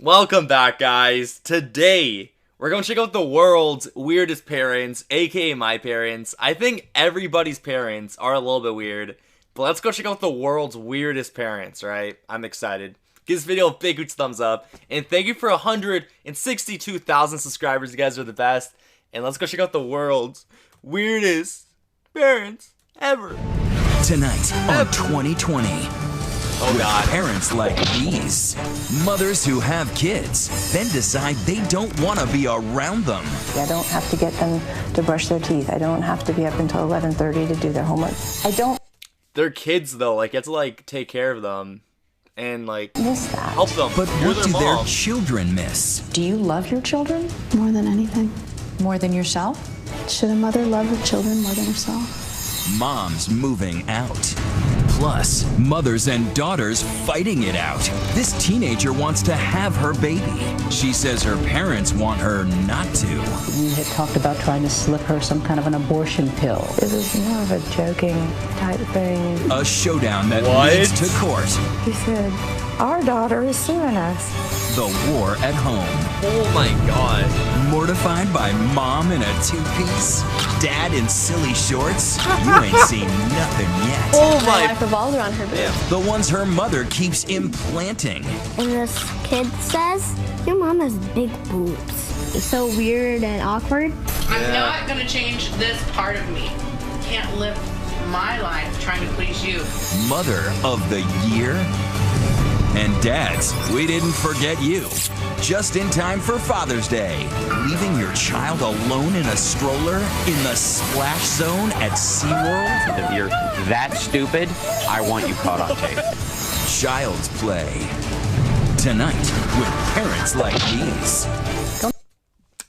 Welcome back, guys. Today, we're going to check out the world's weirdest parents, aka my parents. I think everybody's parents are a little bit weird, but let's go check out the world's weirdest parents, right? I'm excited. Give this video a big huge thumbs up, and thank you for 162,000 subscribers. You guys are the best. And let's go check out the world's weirdest parents ever. Tonight on 2020. Oh God. Parents like these. Mothers who have kids, then decide they don't want to be around them. I don't have to get them to brush their teeth. I don't have to be up until 11:30 to do their homework. I don't. They're kids though, like you have to like take care of them and like miss that. Help them. But You're what do their their mom. children miss? Do you love your children More than anything. more than yourself? Should a mother love her children more than herself? Moms moving out. Plus, mothers and daughters fighting it out. This teenager wants to have her baby. She says her parents want her not to. You had talked about trying to slip her some kind of an abortion pill. It was more of a joking type thing. A showdown that What? leads to court. He said, "Our daughter is suing us." The war at home. Oh my God. Mortified by mom in a two-piece? Dad in silly shorts? You ain't seen nothing yet. Oh My my. life revolves around her boobs. The ones her mother keeps implanting. And this kid says, your mom has big boobs. It's so weird and awkward. I'm not gonna change this part of me. Can't live my life trying to please you. Mother of the year? And dads, we didn't forget you. Just in time for Father's Day. Leaving your child alone in a stroller in the splash zone at SeaWorld? If you're that stupid, I want you caught on tape. Child's Play. Tonight with parents like these.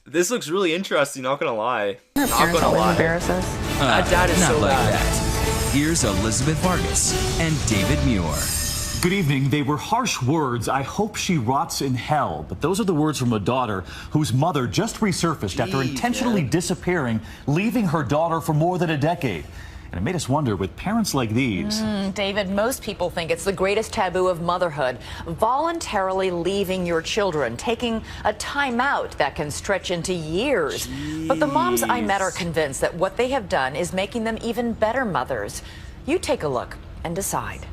This looks really interesting, not gonna lie. Our Not parents gonna always lie. embarrass us. That dad is not so like bad. that. Here's Elizabeth Vargas and David Muir. Good evening. They were harsh words. I hope she rots in hell. But those are the words from a daughter whose mother just resurfaced after Jeez, intentionally man. disappearing, leaving her daughter for more than a decade. And it made us wonder, with parents like these. David, most people think it's the greatest taboo of motherhood, voluntarily leaving your children, taking a time out that can stretch into years. But the moms I met are convinced that what they have done is making them even better mothers. You take a look and decide.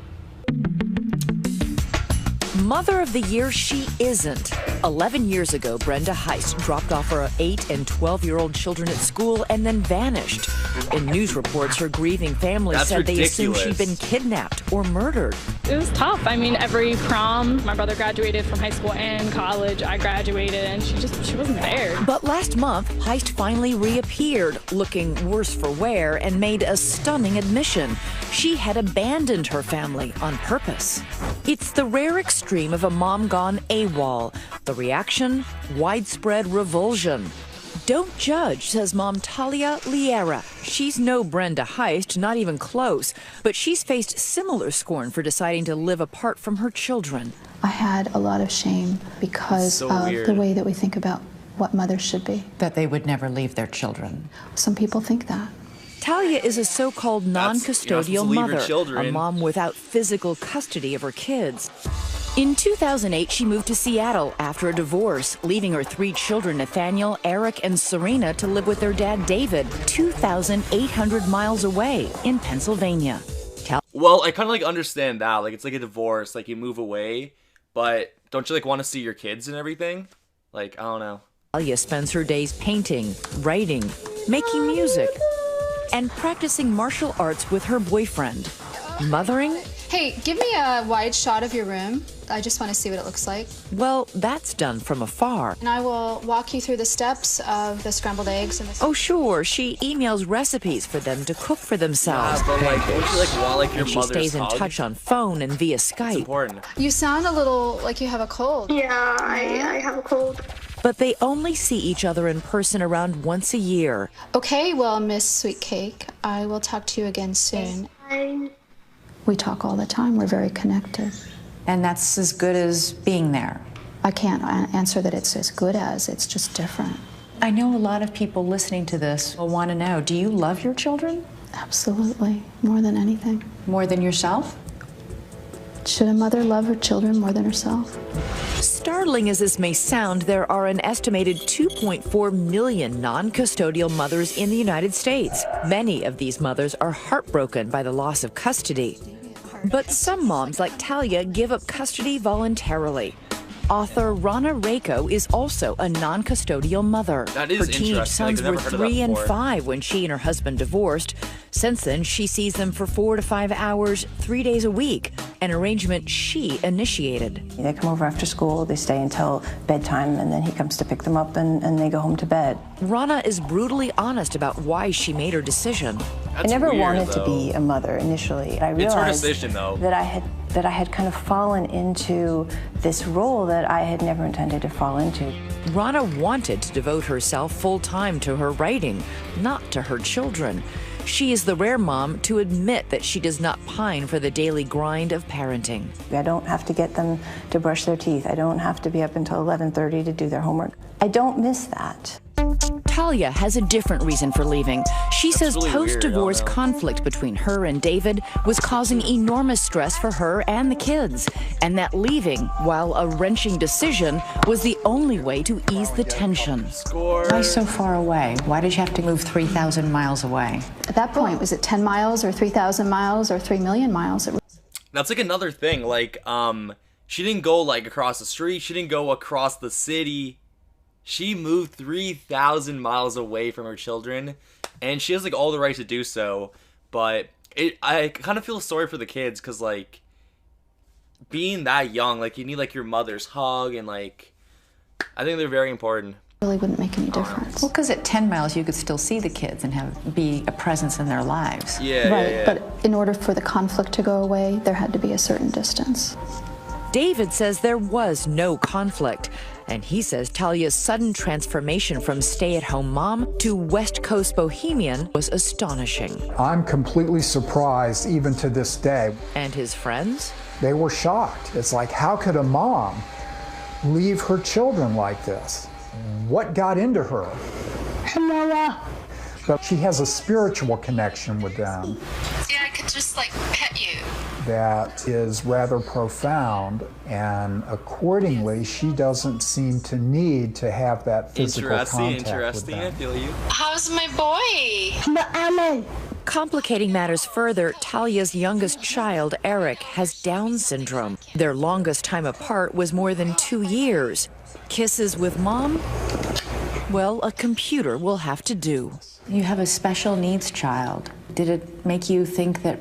Mother of the Year she isn't. 11 years ago, Brenda Heist dropped off her 8 and 12-year-old children at school and then vanished. In news reports, her grieving family That's said they assumed ridiculous. she'd been kidnapped or murdered. It was tough. I mean, every prom, my brother graduated from high school and college. I graduated, and she wasn't there. But last month, Heist finally reappeared, looking worse for wear, and made a stunning admission. She had abandoned her family on purpose. It's the rare extreme of a mom gone AWOL. The reaction? Widespread revulsion. Don't judge, says Mom Talia Liera. She's no Brenda Heist, not even close, but she's faced similar scorn for deciding to live apart from her children. I had a lot of shame because So of weird. the way that we think about what mothers should be. That they would never leave their children. Some people think that. Talia is a so-called You're not non-custodial supposed to leave your mother, children. a mom without physical custody of her kids. In 2008, she moved to Seattle after a divorce, leaving her 3 children, Nathaniel, Eric, and Serena, to live with their dad, David, 2,800 miles away in Pennsylvania. Well, I kind of like understand that. Like it's like a divorce, like you move away, but don't you like want to see your kids and everything? Like I don't know. Talia spends her days painting, writing, making music, and practicing martial arts with her boyfriend. Mothering? Hey, give me a wide shot of your room. I just want to see what it looks like. Well, that's done from afar. And I will walk you through the steps of the scrambled eggs and the... Oh, sure, she emails recipes for them to cook for themselves. But like, don't you like want like your And she mother's stays in hug? touch on phone and via It's Skype. important. You sound a little like you have a cold. Yeah, I have a cold. But they only see each other in person around once a year. Okay, well, Miss Sweet Cake, I will talk to you again soon. We talk all the time. We're very connected. And that's as good as being there. I can't answer that it's as good as, it's just different. I know a lot of people listening to this will want to know, do you love your children Absolutely. More than anything. more than yourself? Should a mother love her children more than herself? Star startling as this may sound, there are an estimated 2.4 million non-custodial mothers in the United States. Many of these mothers are heartbroken by the loss of custody. But some moms, like Talia, give up custody voluntarily. Author Rana Reiko is also a non-custodial mother. That is her teenage interesting. sons were 3 and 5 when she and her husband divorced. Since then, she sees them for 4 to 5 hours, 3 days a week, an arrangement she initiated. They come over after school, they stay until bedtime, and then he comes to pick them up and they go home to bed. Rana is brutally honest about why she made her decision. I never wanted to be a mother initially. I realized it's her decision, though. that I had kind of fallen into this role that I had never intended to fall into. Rana wanted to devote herself full-time to her writing, not to her children. She is the rare mom to admit that she does not pine for the daily grind of parenting. I don't have to get them to brush their teeth. I don't have to be up until 11:30 to do their homework. I don't miss that. Talia has a different reason for leaving. She says really post-divorce weird, conflict between her and David was causing enormous stress for her and the kids, and that leaving, while a wrenching decision, was the only way to ease the tension. Why so far away? Why did you have to move 3,000 miles away? At that point, was it 10 miles or 3,000 miles or 3 million miles? That's like another thing. Like, she didn't go like across the street. She didn't go across the city. She moved 3,000 miles away from her children, and she has like all the right to do so. But I kind of feel sorry for the kids because like being that young, like you need like your mother's hug, and like I think they're very important. Really wouldn't make any difference. Well, because at 10 miles you could still see the kids and be a presence in their lives. Yeah, right. yeah. But in order for the conflict to go away, there had to be a certain distance. David says there was no conflict, and he says Talia's sudden transformation from stay-at-home mom to West Coast bohemian was astonishing. I'm completely surprised even to this day. And his friends? They were shocked. It's like, how could a mom leave her children like this? What got into her? But she has a spiritual connection with them. Yeah, I could just like pet you. That is rather profound, and accordingly, she doesn't seem to need to have that physical contact with them. I feel you. How's my boy? Complicating matters further, Talia's youngest child, Eric, has Down syndrome. Their longest time apart was more than 2 years. Kisses with mom? Well, a computer will have to do. You have a special needs child. Did it make you think that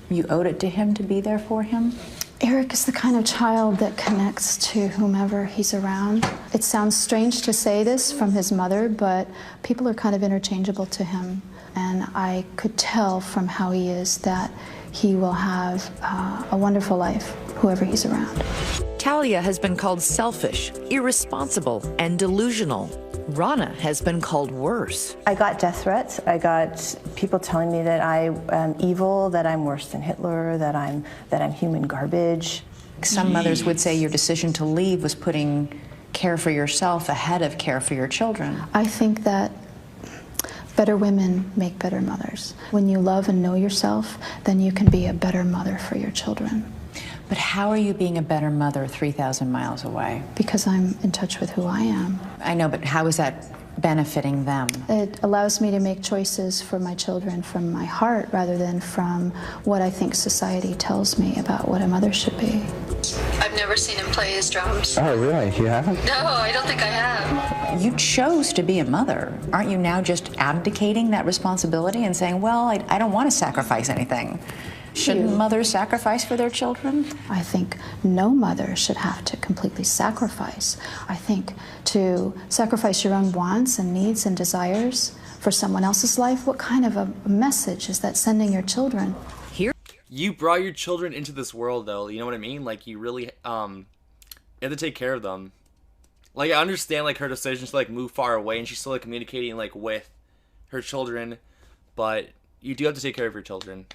you owed it to him to be there for him? Eric is the kind of child that connects to whomever he's around. It sounds strange to say this from his mother, but people are kind of interchangeable to him. And I could tell from how he is that he will have a wonderful life, whoever he's around. Talia has been called selfish, irresponsible, and delusional. Rana has been called worse. I got death threats. I got people telling me that I am evil, that I'm worse than Hitler, that I'm human garbage. Some mothers would say your decision to leave was putting care for yourself ahead of care for your children. I think that better women make better mothers. When you love and know yourself, then you can be a better mother for your children. But how are you being a better mother 3,000 miles away? Because I'm in touch with who I am. I know, but how is that benefiting them? It allows me to make choices for my children from my heart rather than from what I think society tells me about what a mother should be. I've never seen him play his drums. Oh, really? You haven't? No, I don't think I have. You chose to be a mother. Aren't you now just abdicating that responsibility and saying, well, I don't want to sacrifice anything? Shouldn't mothers sacrifice for their children? I think no mother should have to completely sacrifice. I think to sacrifice your own wants and needs and desires for someone else's life, what kind of a message is that sending your children? You brought your children into this world, though. You know what I mean? Like, you really, you have to take care of them. Like, I understand, like, her decision to, like, move far away, and she's still, like, communicating, like, with her children, but you do have to take care of your children.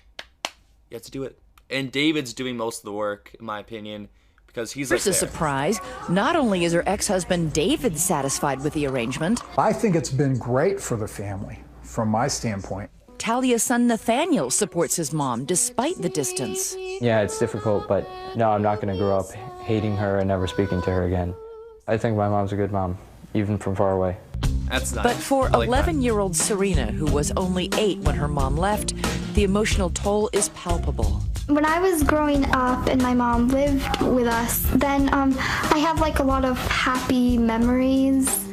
You have to do it. And David's doing most of the work, in my opinion, because he's like Here's a surprise. Not only is her ex-husband David satisfied with the arrangement, I think it's been great for the family, from my standpoint. Talia's son Nathaniel supports his mom despite the distance. Yeah, it's difficult, but no, I'm not going to grow up hating her and never speaking to her again. I think my mom's a good mom, even from far away. That's nice. But for I like 11-year-old Serena, who was only 8 when her mom left, the emotional toll is palpable. When I was growing up and my mom lived with us, then I have like a lot of happy memories.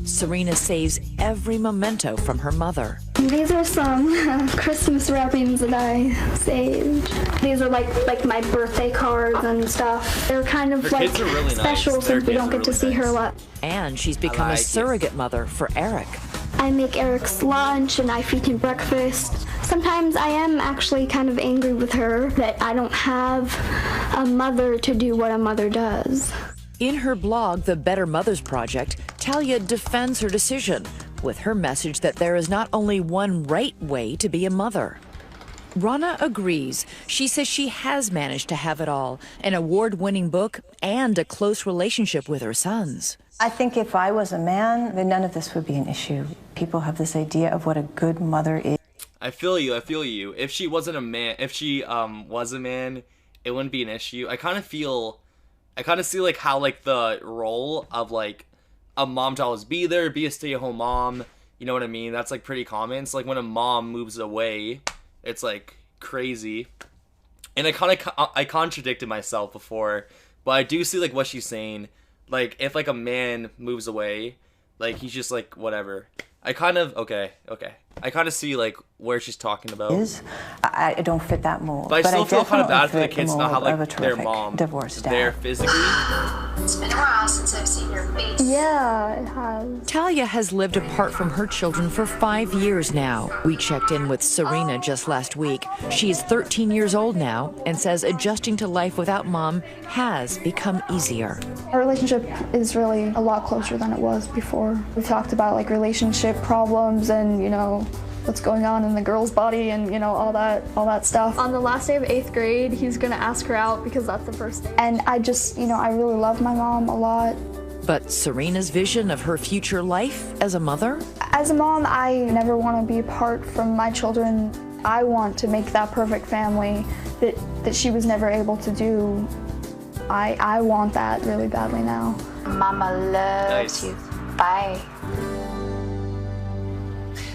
Serena saves every memento from her mother. These are some Christmas wrappings that I saved. These are like my birthday cards and stuff. They're kind of like really special nice. Since we don't get to see her a lot. And she's become a surrogate mother for Eric. I make Eric's lunch and I feed him breakfast. Sometimes I am actually kind of angry with her that I don't have a mother to do what a mother does. In her blog, The Better Mothers Project, Talia defends her decision with her message that there is not only one right way to be a mother. Rana agrees. She says she has managed to have it all, an award-winning book and a close relationship with her sons. I think if I was a man, then none of this would be an issue. People have this idea of what a good mother is. I feel you. If she wasn't a man, if she was a man, it wouldn't be an issue. I kind of see like how like the role of like a mom to always be there, be a stay-at-home mom, you know what I mean? That's like pretty common. So like when a mom moves away, it's like crazy. And I contradicted myself before, but I do see like what she's saying. Like if like a man moves away, like he's just like whatever. I kind of I kind of see like where she's talking about. I don't fit that mold. But I still feel kind of bad for the kids not have of like their mom divorced dad. there physically. It's been a while since I've seen your face. Yeah, it has. Talia has lived apart from her children for 5 years now. We checked in with Serena just last week. She is 13 years old now and says adjusting to life without mom has become easier. Our relationship is really a lot closer than it was before. We've talked about like relationship problems and, you know, what's going on in the girl's body and, you know, all that stuff. On the last day of 8th grade, he's gonna ask her out because that's the first day. And I just, you know, I really love my mom a lot. But Serena's vision of her future life as a mother? As a mom, I never want to be apart from my children. I want to make that perfect family that she was never able to do. I want that really badly now. Mama loves you. Bye.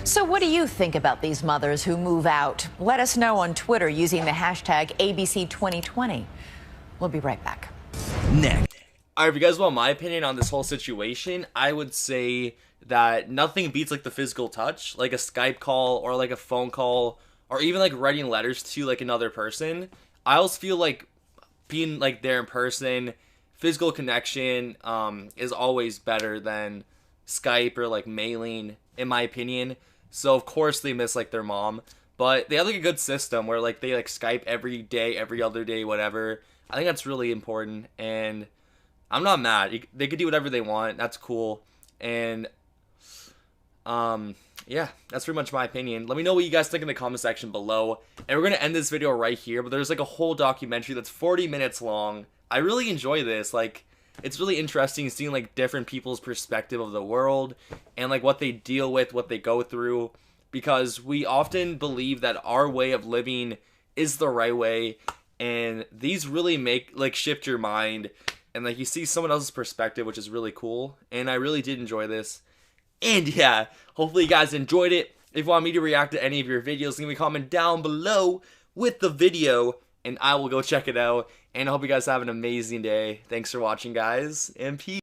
So what do you think about these mothers who move out? Let us know on Twitter using the hashtag ABC2020. We'll be right back. Next. Alright, if you guys want my opinion on this whole situation, I would say that nothing beats like the physical touch, like a Skype call or like a phone call or even like writing letters to like another person. I always feel like being like there in person, physical connection is always better than Skype or like mailing, in my opinion. So of course they miss like their mom, but they have like a good system where like they like Skype every day, every other day, whatever. I think that's really important, and I'm not mad. They could do whatever they want. That's cool. And yeah, that's pretty much my opinion. Let me know what you guys think in the comment section below. And we're gonna end this video right here, but there's like a whole documentary that's 40 minutes long. I really enjoy this. Like, it's really interesting seeing like different people's perspective of the world and like what they deal with, what they go through, because we often believe that our way of living is the right way, and these really make like shift your mind and like you see someone else's perspective, which is really cool. And I really did enjoy this. And yeah, hopefully you guys enjoyed it. If you want me to react to any of your videos, leave me a comment down below with the video and I will go check it out. And I hope you guys have an amazing day. Thanks for watching, guys, and peace.